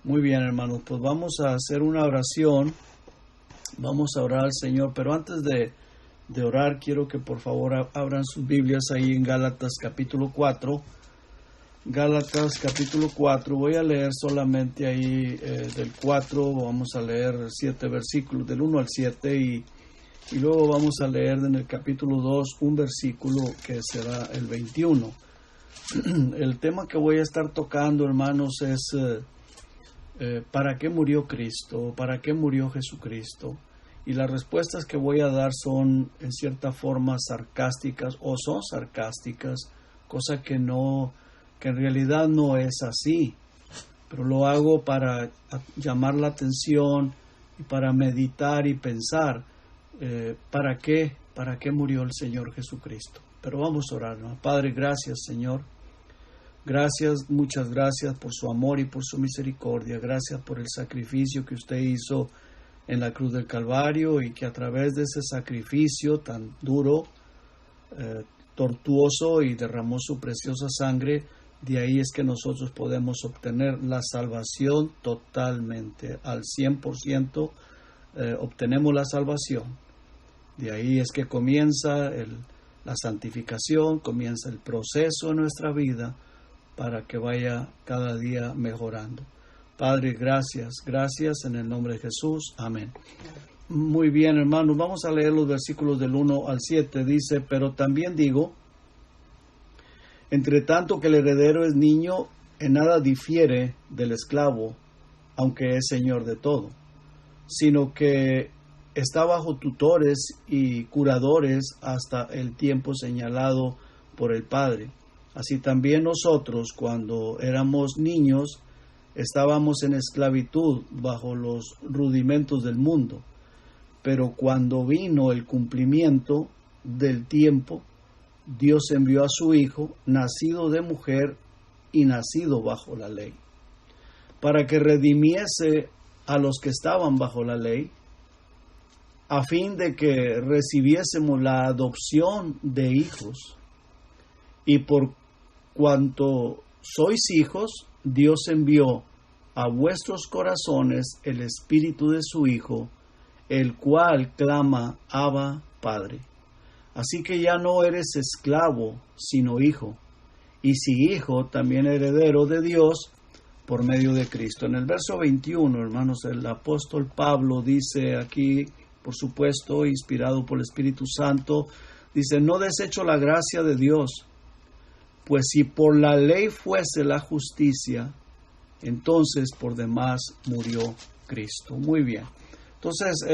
Muy bien, hermanos, pues vamos a hacer una oración, vamos a orar al Señor, pero antes de orar, quiero que por favor abran sus Biblias ahí en Gálatas capítulo 4. Gálatas capítulo 4, voy a leer solamente ahí del 4, vamos a leer 7 versículos, del 1 al 7, y luego vamos a leer en el capítulo 2 un versículo que será el 21. El tema que voy a estar tocando, hermanos, es ¿para qué murió Cristo? ¿Para qué murió Jesucristo? Y las respuestas que voy a dar son en cierta forma sarcásticas o son sarcásticas, cosa que en realidad no es así, pero lo hago para llamar la atención y para meditar y pensar ¿para qué murió el Señor Jesucristo? Pero vamos a orar, ¿no? Padre, gracias, Señor. Gracias, muchas gracias por su amor y por su misericordia. Gracias por el sacrificio que usted hizo en la cruz del Calvario y que a través de ese sacrificio tan duro, tortuoso y derramó su preciosa sangre, de ahí es que nosotros podemos obtener la salvación totalmente, al 100%, obtenemos la salvación. De ahí es que comienza la santificación, comienza el proceso de nuestra vida para que vaya cada día mejorando. Padre, gracias en el nombre de Jesús. Amén. Muy bien, hermanos, vamos a leer los versículos del 1 al 7. Dice, pero también digo, entre tanto que el heredero es niño, en nada difiere del esclavo, aunque es señor de todo, sino que está bajo tutores y curadores hasta el tiempo señalado por el Padre. Así también nosotros, cuando éramos niños, estábamos en esclavitud bajo los rudimentos del mundo. Pero cuando vino el cumplimiento del tiempo, Dios envió a su Hijo, nacido de mujer y nacido bajo la ley, para que redimiese a los que estaban bajo la ley, a fin de que recibiésemos la adopción de hijos. Y por cuanto sois hijos, Dios envió a vuestros corazones el Espíritu de su Hijo, el cual clama, Abba, Padre. Así que ya no eres esclavo, sino hijo, y si hijo, también heredero de Dios por medio de Cristo. En el verso 21, hermanos, el apóstol Pablo dice aquí, por supuesto, inspirado por el Espíritu Santo, dice, no desecho la gracia de Dios, pues si por la ley fuese la justicia, entonces por demás murió Cristo. Muy bien. Entonces,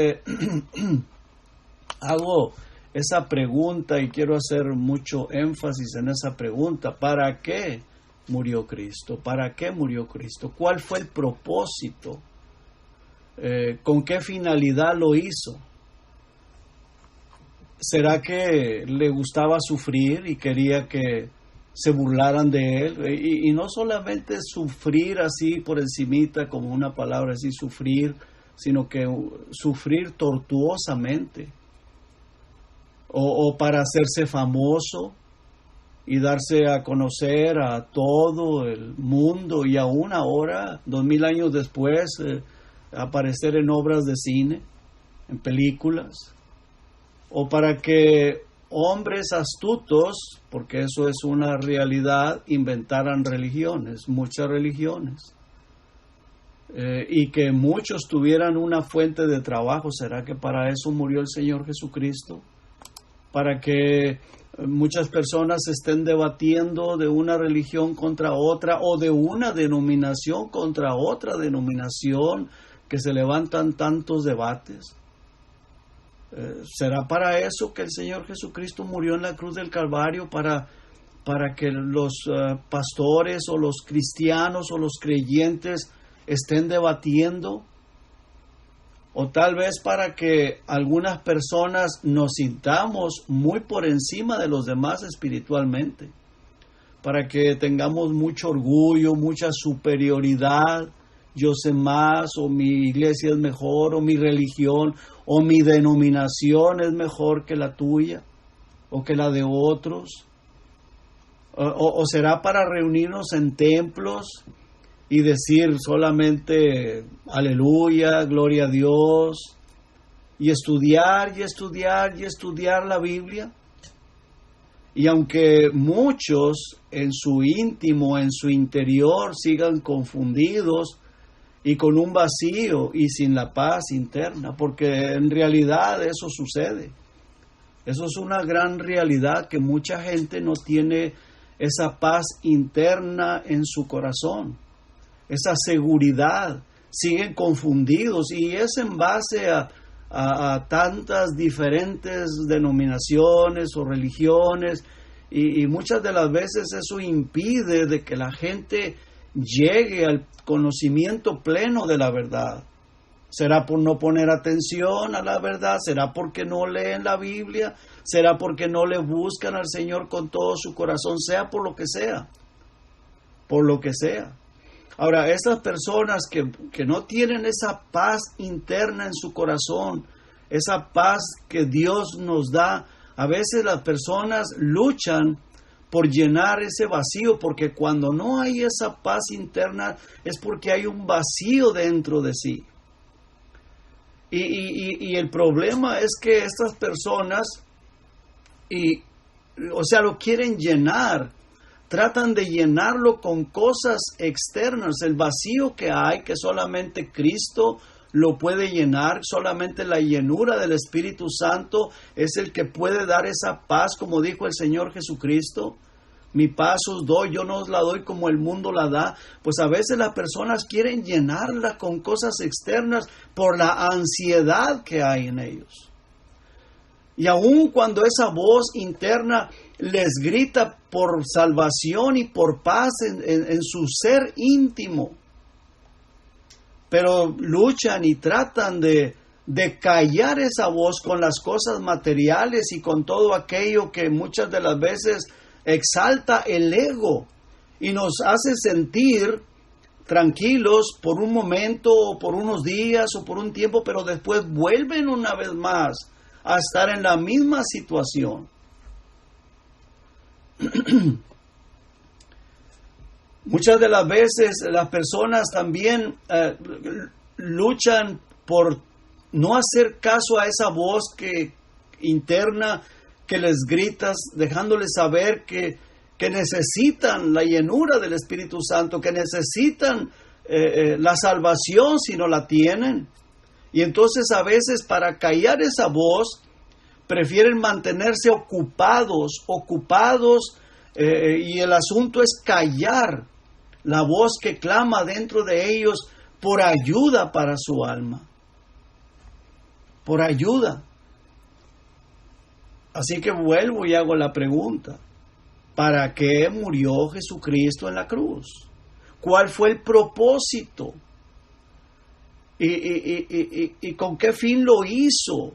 hago esa pregunta y quiero hacer mucho énfasis en esa pregunta. ¿Para qué murió Cristo? ¿Para qué murió Cristo? ¿Cuál fue el propósito? ¿Con qué finalidad lo hizo? ¿Será que le gustaba sufrir y quería que se burlaran de él? Y no solamente sufrir así por encimita, como una palabra así, sufrir, sino que sufrir tortuosamente. O para hacerse famoso y darse a conocer a todo el mundo y aún ahora, 2000 años después, aparecer en obras de cine, en películas, o para que hombres astutos, porque eso es una realidad, inventaran religiones, muchas religiones, y que muchos tuvieran una fuente de trabajo. ¿Será que para eso murió el Señor Jesucristo? Para que muchas personas estén debatiendo de una religión contra otra o de una denominación contra otra denominación, que se levantan tantos debates. ¿Será para eso que el Señor Jesucristo murió en la cruz del Calvario? Para que los pastores o los cristianos o los creyentes estén debatiendo, o tal vez para que algunas personas nos sintamos muy por encima de los demás espiritualmente, para que tengamos mucho orgullo, mucha superioridad. Yo sé más, o mi iglesia es mejor, o mi religión, o mi denominación es mejor que la tuya, o que la de otros. O será para reunirnos en templos y decir solamente aleluya, gloria a Dios, y estudiar y estudiar y estudiar la Biblia. Y aunque muchos en su íntimo, en su interior, sigan confundidos y con un vacío y sin la paz interna, porque en realidad eso sucede. Eso es una gran realidad, que mucha gente no tiene esa paz interna en su corazón, esa seguridad. Siguen confundidos, y es en base a tantas diferentes denominaciones o religiones, y muchas de las veces eso impide de que la gente llegue al conocimiento pleno de la verdad. ¿Será por no poner atención a la verdad? ¿Será porque no leen la Biblia? ¿Será porque no le buscan al Señor con todo su corazón? Sea por lo que sea. Por lo que sea. Ahora, esas personas que no tienen esa paz interna en su corazón, esa paz que Dios nos da, a veces las personas luchan por llenar ese vacío, porque cuando no hay esa paz interna es porque hay un vacío dentro de sí. Y el problema es que estas personas, lo quieren llenar. Tratan de llenarlo con cosas externas, el vacío que hay, que solamente Cristo lo puede llenar, solamente la llenura del Espíritu Santo es el que puede dar esa paz, como dijo el Señor Jesucristo. Mi paz os doy, yo no os la doy como el mundo la da. Pues a veces las personas quieren llenarla con cosas externas por la ansiedad que hay en ellos. Y aun cuando esa voz interna les grita por salvación y por paz en su ser íntimo, pero luchan y tratan de callar esa voz con las cosas materiales y con todo aquello que muchas de las veces exalta el ego y nos hace sentir tranquilos por un momento o por unos días o por un tiempo, pero después vuelven una vez más a estar en la misma situación. Muchas de las veces las personas también luchan por no hacer caso a esa voz interna que les gritas, dejándoles saber que necesitan la llenura del Espíritu Santo, que necesitan la salvación si no la tienen. Y entonces a veces, para callar esa voz, prefieren mantenerse ocupados, y el asunto es callar la voz que clama dentro de ellos por ayuda para su alma. Por ayuda. Así que vuelvo y hago la pregunta: ¿para qué murió Jesucristo en la cruz? ¿Cuál fue el propósito? ¿Y con qué fin lo hizo?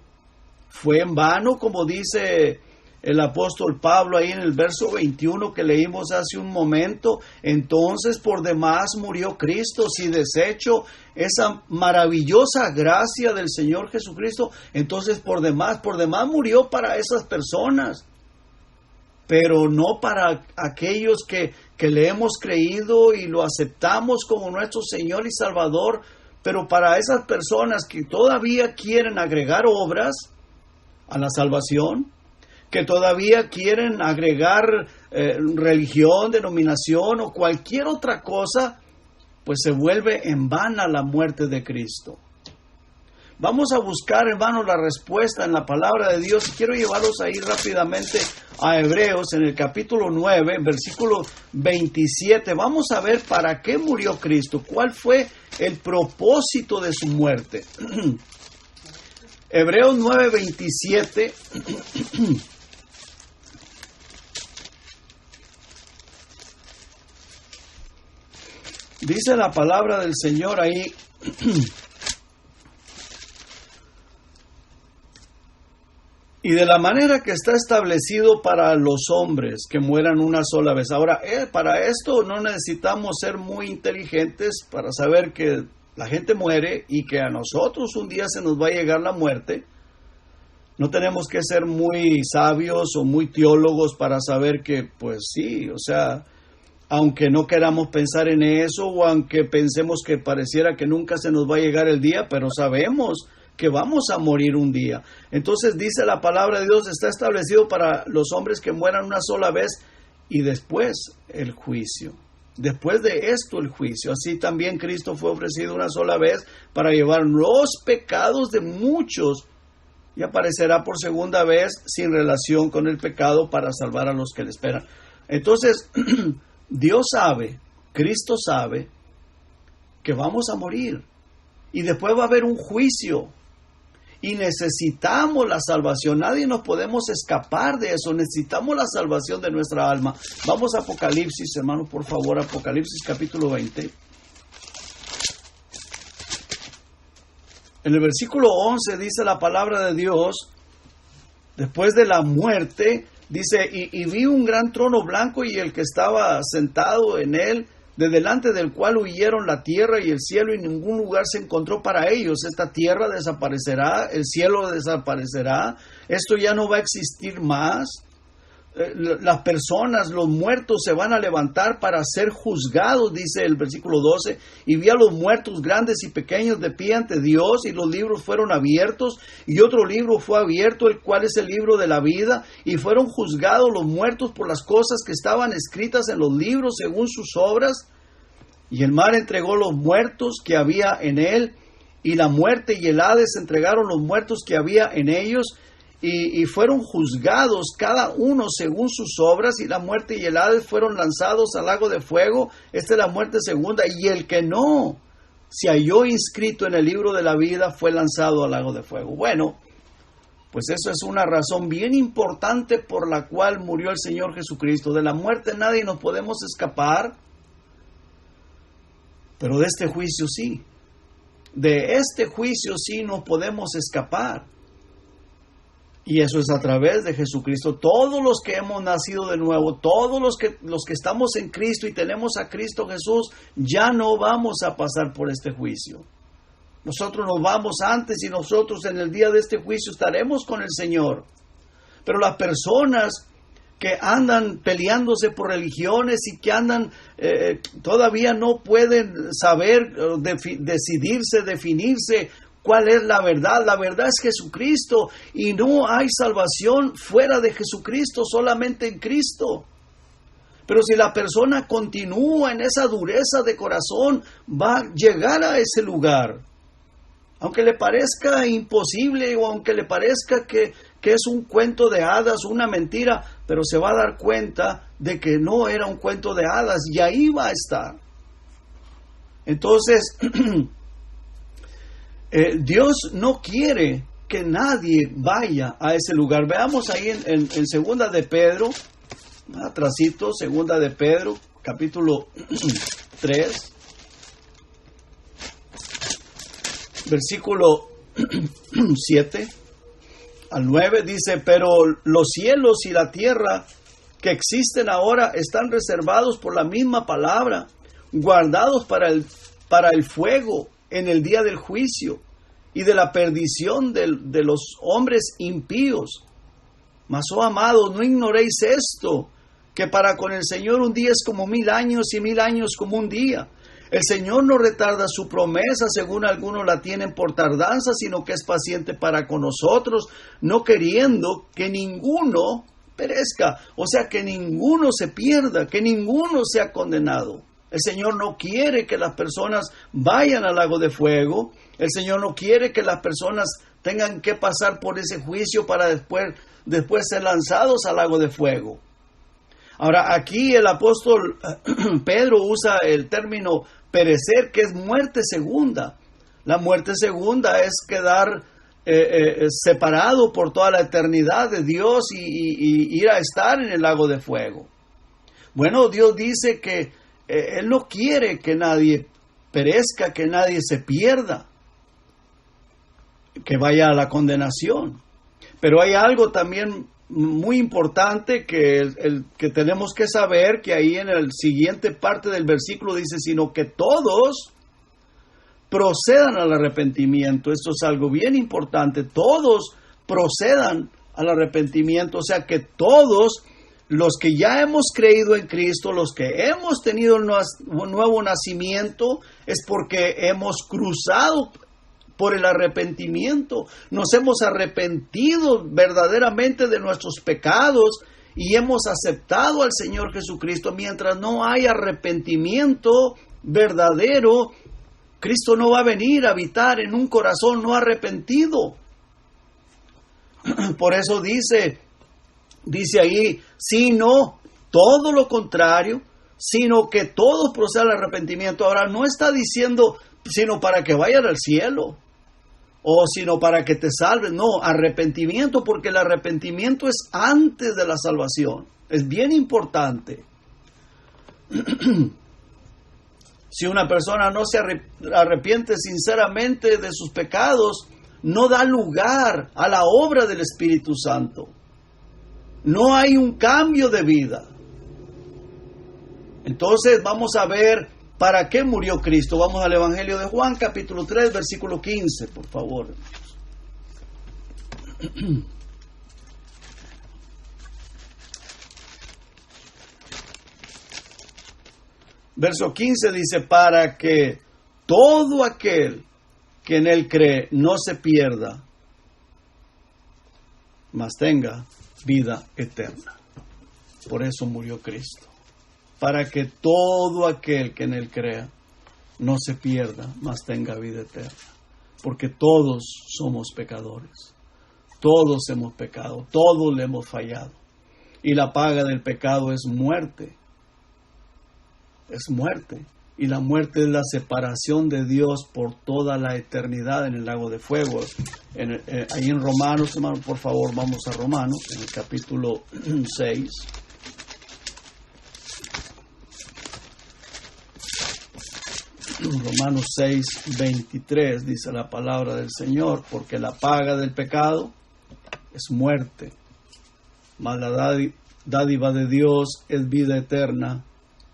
¿Fue en vano, como dice el apóstol Pablo ahí en el verso 21 que leímos hace un momento? Entonces por demás murió Cristo. Si desecho esa maravillosa gracia del Señor Jesucristo, entonces por demás murió para esas personas, pero no para aquellos que le hemos creído y lo aceptamos como nuestro Señor y Salvador. Pero para esas personas que todavía quieren agregar obras a la salvación, que todavía quieren agregar religión, denominación o cualquier otra cosa, pues se vuelve en vana la muerte de Cristo. Vamos a buscar, hermanos, la respuesta en la palabra de Dios. Quiero llevarlos ahí rápidamente a Hebreos, en el capítulo 9, versículo 27. Vamos a ver para qué murió Cristo, cuál fue el propósito de su muerte. Hebreos 9, 27. Dice la palabra del Señor ahí: y de la manera que está establecido para los hombres que mueran una sola vez. Ahora, para esto no necesitamos ser muy inteligentes para saber que la gente muere y que a nosotros un día se nos va a llegar la muerte. No tenemos que ser muy sabios o muy teólogos para saber que, pues sí, aunque no queramos pensar en eso o aunque pensemos que pareciera que nunca se nos va a llegar el día, pero sabemos que vamos a morir un día. Entonces dice la palabra de Dios, está establecido para los hombres que mueran una sola vez y después el juicio. Después de esto el juicio. Así también Cristo fue ofrecido una sola vez para llevar los pecados de muchos y aparecerá por segunda vez sin relación con el pecado para salvar a los que le esperan. Entonces, Dios sabe, Cristo sabe que vamos a morir y después va a haber un juicio y necesitamos la salvación. Nadie nos podemos escapar de eso. Necesitamos la salvación de nuestra alma. Vamos a Apocalipsis, hermanos, por favor, Apocalipsis capítulo 20. En el versículo 11 dice la palabra de Dios, después de la muerte, dice, y vi un gran trono blanco y el que estaba sentado en él, de delante del cual huyeron la tierra y el cielo, y ningún lugar se encontró para ellos. Esta tierra desaparecerá, el cielo desaparecerá, esto ya no va a existir más. Las personas, los muertos se van a levantar para ser juzgados, dice el versículo 12, y vi a los muertos grandes y pequeños de pie ante Dios, y los libros fueron abiertos, y otro libro fue abierto, el cual es el libro de la vida, y fueron juzgados los muertos por las cosas que estaban escritas en los libros según sus obras, y el mar entregó los muertos que había en él, y la muerte y el Hades entregaron los muertos que había en ellos, y fueron juzgados cada uno según sus obras, y la muerte y el Hades fueron lanzados al lago de fuego. Esta es la muerte segunda, y el que no se halló inscrito en el libro de la vida fue lanzado al lago de fuego. Bueno, pues eso es una razón bien importante por la cual murió el Señor Jesucristo. De la muerte nadie nos podemos escapar, pero de este juicio sí. De este juicio sí nos podemos escapar. Y eso es a través de Jesucristo. Todos los que hemos nacido de nuevo, todos los que estamos en Cristo y tenemos a Cristo Jesús, ya no vamos a pasar por este juicio. Nosotros nos vamos antes y nosotros en el día de este juicio estaremos con el Señor. Pero las personas que andan peleándose por religiones y que andan todavía no pueden saber, decidirse, definirse ¿cuál es la verdad? La verdad es Jesucristo y no hay salvación fuera de Jesucristo, solamente en Cristo. Pero si la persona continúa en esa dureza de corazón, va a llegar a ese lugar. Aunque le parezca imposible o aunque le parezca que es un cuento de hadas, una mentira, pero se va a dar cuenta de que no era un cuento de hadas y ahí va a estar. Entonces, Dios no quiere que nadie vaya a ese lugar. Veamos ahí en segunda de Pedro, atrasito, segunda de Pedro, capítulo 3, versículo 7 al 9, dice, pero los cielos y la tierra que existen ahora están reservados por la misma palabra, guardados para el fuego en el día del juicio y de la perdición de los hombres impíos. Mas, oh amados, no ignoréis esto, que para con el Señor un día es como 1000 años y 1000 años como un día. El Señor no retarda su promesa, según algunos la tienen por tardanza, sino que es paciente para con nosotros, no queriendo que ninguno perezca, o sea, que ninguno se pierda, que ninguno sea condenado. El Señor no quiere que las personas vayan al lago de fuego. El Señor no quiere que las personas tengan que pasar por ese juicio para después ser lanzados al lago de fuego. Ahora, aquí el apóstol Pedro usa el término perecer, que es muerte segunda. La muerte segunda es quedar separado por toda la eternidad de Dios y ir a estar en el lago de fuego. Bueno, Dios dice que Él no quiere que nadie perezca, que nadie se pierda, que vaya a la condenación. Pero hay algo también muy importante que tenemos que saber, que ahí en la siguiente parte del versículo dice, sino que todos procedan al arrepentimiento. Esto es algo bien importante. Todos procedan al arrepentimiento, o sea que todos los que ya hemos creído en Cristo, los que hemos tenido un nuevo nacimiento, es porque hemos cruzado por el arrepentimiento. Nos hemos arrepentido verdaderamente de nuestros pecados y hemos aceptado al Señor Jesucristo. Mientras no hay arrepentimiento verdadero, Cristo no va a venir a habitar en un corazón no arrepentido. Por eso dice ahí, sino todo lo contrario, sino que todo procede al arrepentimiento. Ahora no está diciendo sino para que vayan al cielo o sino para que te salves. No, arrepentimiento, porque el arrepentimiento es antes de la salvación. Es bien importante. Si una persona no se arrepiente sinceramente de sus pecados, no da lugar a la obra del Espíritu Santo. No hay un cambio de vida. Entonces vamos a ver para qué murió Cristo. Vamos al Evangelio de Juan, capítulo 3, versículo 15, por favor. Verso 15 dice, para que todo aquel que en él cree no se pierda, mas tenga vida eterna. Por eso murió Cristo. Para que todo aquel que en él crea no se pierda, mas tenga vida eterna. Porque todos somos pecadores. Todos hemos pecado. Todos le hemos fallado. Y la paga del pecado es muerte. Es muerte. Y la muerte es la separación de Dios por toda la eternidad en el lago de fuego. Ahí en Romanos, hermano, por favor, vamos a Romanos, en el capítulo 6. Romanos 6, 23, dice la palabra del Señor, porque la paga del pecado es muerte, mas la dádiva de Dios es vida eterna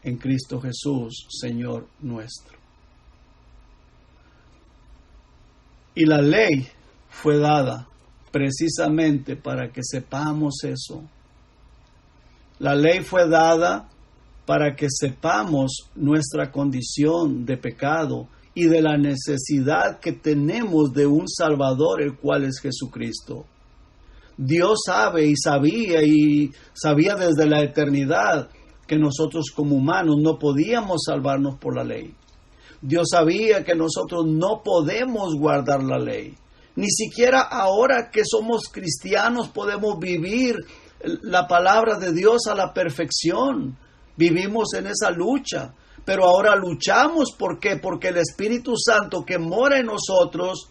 en Cristo Jesús, Señor nuestro. Y la ley fue dada precisamente para que sepamos eso. La ley fue dada para que sepamos nuestra condición de pecado y de la necesidad que tenemos de un Salvador, el cual es Jesucristo. Dios sabe y sabía desde la eternidad que nosotros como humanos no podíamos salvarnos por la ley. Dios sabía que nosotros no podemos guardar la ley. Ni siquiera ahora que somos cristianos podemos vivir la palabra de Dios a la perfección. Vivimos en esa lucha, pero ahora luchamos. ¿Por qué? Porque el Espíritu Santo que mora en nosotros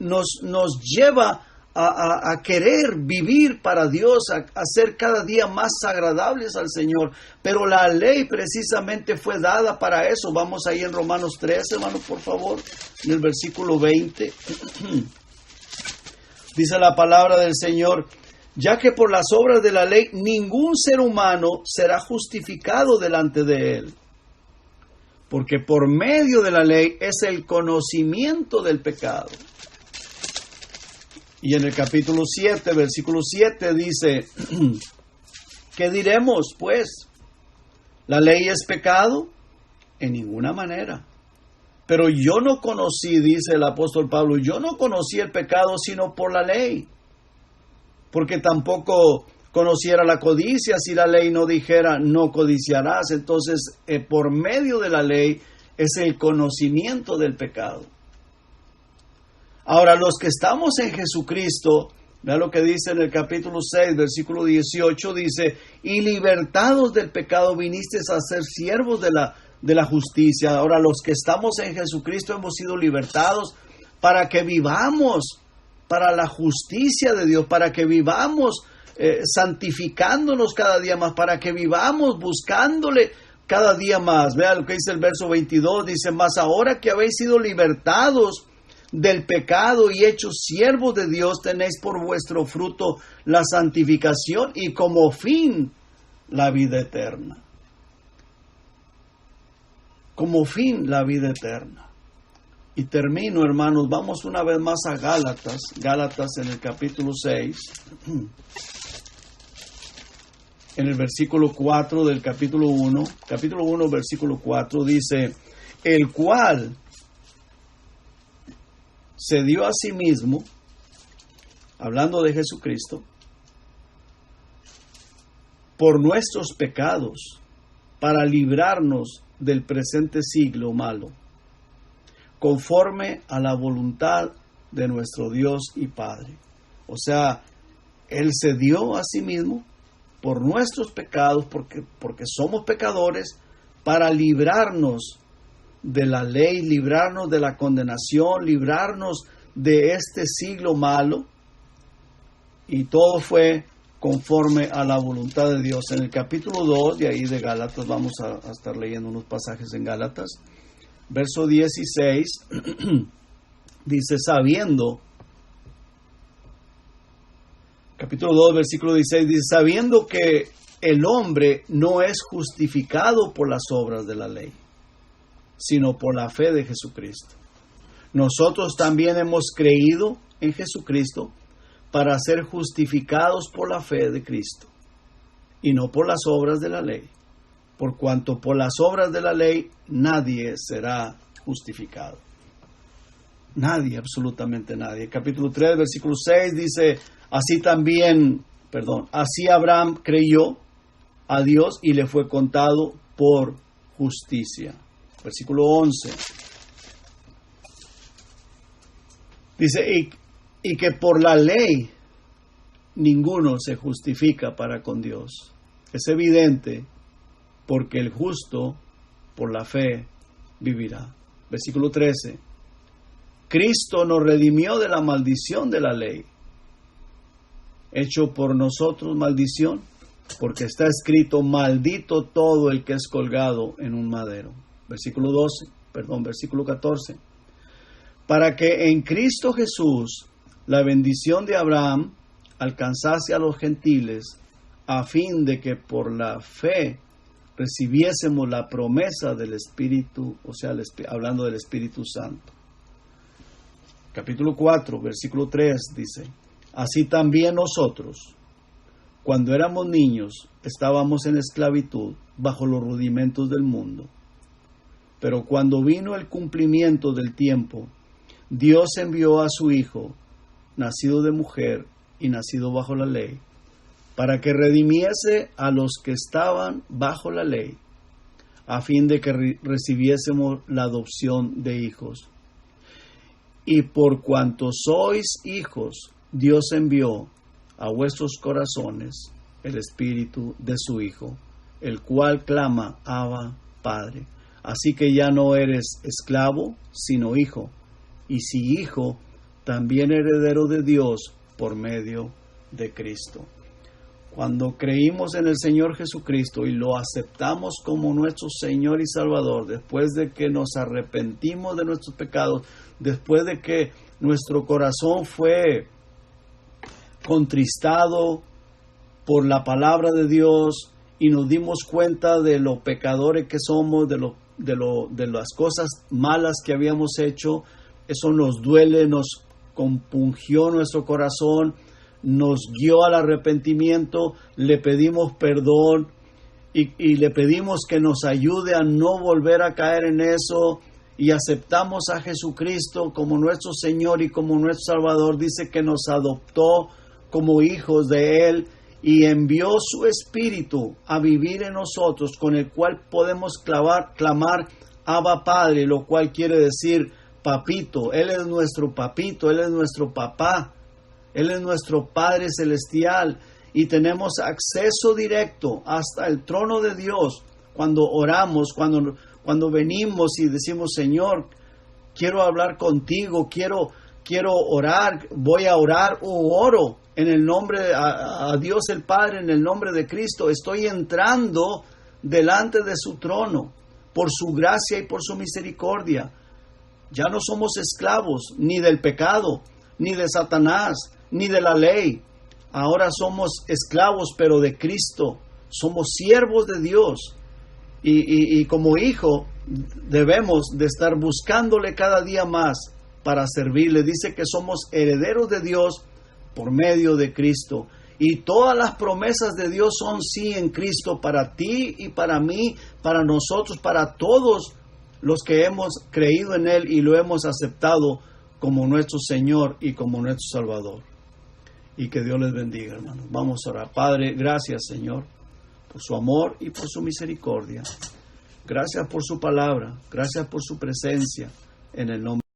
nos lleva a querer vivir para Dios, a ser cada día más agradables al Señor. Pero la ley precisamente fue dada para eso. Vamos ahí en Romanos 13, hermanos, por favor, en el versículo 20. Dice la palabra del Señor, ya que por las obras de la ley ningún ser humano será justificado delante de él, porque por medio de la ley es el conocimiento del pecado. Y en el capítulo 7, versículo 7 dice, ¿qué diremos pues? ¿La ley es pecado? En ninguna manera. Pero yo no conocí, dice el apóstol Pablo, yo no conocí el pecado sino por la ley. Porque tampoco conociera la codicia si la ley no dijera no codiciarás. Entonces, por medio de la ley es el conocimiento del pecado. Ahora, los que estamos en Jesucristo, vea lo que dice en el capítulo 6, versículo 18, dice, y libertados del pecado vinisteis a ser siervos de la justicia. Ahora, los que estamos en Jesucristo hemos sido libertados para que vivamos para la justicia de Dios, para que vivamos santificándonos cada día más, para que vivamos buscándole cada día más. Vea lo que dice el verso 22, dice, mas ahora que habéis sido libertados del pecado y hechos siervos de Dios, tenéis por vuestro fruto la santificación y como fin la vida eterna. Como fin la vida eterna. Y termino, hermanos, vamos una vez más a Gálatas en el capítulo 6. en el versículo 4 del capítulo 1, versículo 4, dice, el cual se dio a sí mismo, hablando de Jesucristo, por nuestros pecados, para librarnos del presente siglo malo, conforme a la voluntad de nuestro Dios y Padre. O sea, Él se dio a sí mismo por nuestros pecados, porque somos pecadores, para librarnos de la ley, librarnos de la condenación, librarnos de este siglo malo, y todo fue conforme a la voluntad de Dios. En el capítulo 2, de ahí de Gálatas, vamos a estar leyendo unos pasajes en Gálatas, verso 16, dice, sabiendo, capítulo 2, versículo 16, dice, sabiendo que el hombre no es justificado por las obras de la ley, sino por la fe de Jesucristo. Nosotros también hemos creído en Jesucristo para ser justificados por la fe de Cristo, y no por las obras de la ley, por cuanto por las obras de la ley nadie será justificado. Nadie, absolutamente nadie. Capítulo 3, versículo 6 dice, así Abraham creyó a Dios y le fue contado por justicia. Versículo 11. Dice, y que por la ley ninguno se justifica para con Dios. Es evidente, porque el justo por la fe vivirá. Versículo 13. Cristo nos redimió de la maldición de la ley, hecho por nosotros maldición, porque está escrito, maldito todo el que es colgado en un madero. Versículo 14. Para que en Cristo Jesús la bendición de Abraham alcanzase a los gentiles, a fin de que por la fe recibiésemos la promesa del Espíritu, o sea, hablando del Espíritu Santo. Capítulo 4, versículo 3 dice, así también nosotros, cuando éramos niños, estábamos en esclavitud bajo los rudimentos del mundo. Pero cuando vino el cumplimiento del tiempo, Dios envió a su Hijo, nacido de mujer y nacido bajo la ley, para que redimiese a los que estaban bajo la ley, a fin de que recibiésemos la adopción de hijos. Y por cuanto sois hijos, Dios envió a vuestros corazones el Espíritu de su Hijo, el cual clama, Abba, Padre. Así que ya no eres esclavo, sino hijo, y si hijo, también heredero de Dios por medio de Cristo. Cuando creímos en el Señor Jesucristo y lo aceptamos como nuestro Señor y Salvador, después de que nos arrepentimos de nuestros pecados, después de que nuestro corazón fue contristado por la palabra de Dios y nos dimos cuenta de lo pecadores que somos, de las cosas malas que habíamos hecho, eso nos duele, nos compungió nuestro corazón, nos guió al arrepentimiento, le pedimos perdón y le pedimos que nos ayude a no volver a caer en eso, y aceptamos a Jesucristo como nuestro Señor y como nuestro Salvador. Dice que nos adoptó como hijos de Él y envió su Espíritu a vivir en nosotros, con el cual podemos clamar Abba Padre, lo cual quiere decir papito. Él es nuestro papito, Él es nuestro papá, Él es nuestro Padre Celestial, y tenemos acceso directo hasta el trono de Dios cuando oramos, cuando venimos y decimos, Señor, quiero hablar contigo, quiero orar, voy a orar o oro en el nombre a Dios el Padre, en el nombre de Cristo. Estoy entrando delante de su trono por su gracia y por su misericordia. Ya no somos esclavos ni del pecado, ni de Satanás, ni de la ley. Ahora somos esclavos, pero de Cristo. Somos siervos de Dios. Y como hijo debemos de estar buscándole cada día más para servirle. Dice que somos herederos de Dios por medio de Cristo. Y todas las promesas de Dios son sí en Cristo para ti y para mí, para nosotros, para todos los que hemos creído en Él y lo hemos aceptado como nuestro Señor y como nuestro Salvador. Y que Dios les bendiga, hermanos. Vamos a orar. Padre, gracias, Señor, por su amor y por su misericordia. Gracias por su palabra. Gracias por su presencia. En el nombre